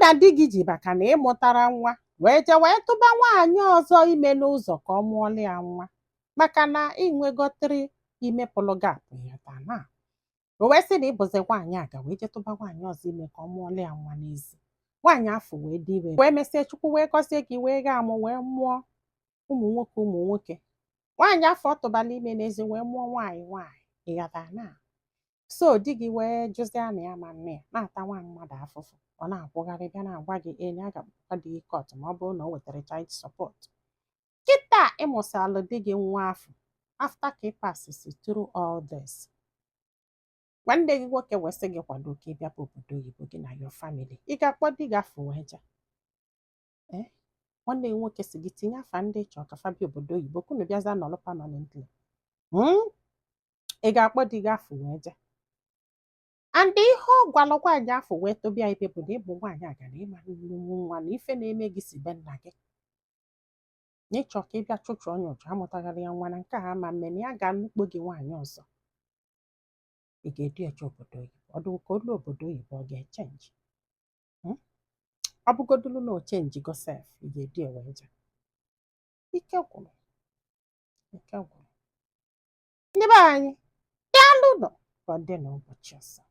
na di gị ji maka na ịmụtara nwa wee jee wee tụba nwaanyị ọzọ ime n'ụzọ ka ọ mụọlụ ya nwa maka na ịnwegotere ime pụlụ gapụ ya na o wee sị na ịbụzi nwaanyị aga wee jee tụba nwaanyị ọzọ ime ka ọ mụọlụ ya nwa n'ezi nwaanyị afọ wee dị ire wee mesịa Chukwu wee gọzie gị wee gaa amụ wee mụọ ụmụ nwoke nwaanyị afọ ọ tụbala ime n'ezi wee mụọ nwaanyị ịghọta na so di gị wee jụzia na ya ma nne ya na-ata nwa mmadụ afụfụ ọ na-akwụgharị bịa na-agwa gị enyi a ga-akpọkwa dị kọt ma ọ bụrụ na o wetara child support kịta ịmụsalụ di gị nwa afọ after ka ị pasisi through all this nwanne gị nwoke wee sị gị kwado ka ị bịapụ obodo oyibo gị na your family ị ga-akpọ di gị afọ wee jee nwanne gị nwoke si gị tinye afa ndị chọọ ka fabia obodo oyibo kunu bịaza nọlụ permanently ị ga-akpọ di gị afọ wee jee and ihe ọ gwalụ nwaanyị afọ wee tobia ibe bụ na ịbụ nwaanyị agara ịma nnukwu nwa na ife na-eme gị si be nna gị na ịchọ ka ịbịa chụchụ onye ụjọ amụtagharị ya nwa na nke a ama mme na ya ga-anụkpo gị nwaanyị ọzọ ị ga-edu eje obodo oyibo ọdụ ka olu obodo oyibo ọ ga-echenji ọ bụgodulu na o chenji gosef ị ga-edu wee je ike gwụrụ ndị be anyị daalụ nọ ka ọ dị n'ụbọchị ọzọ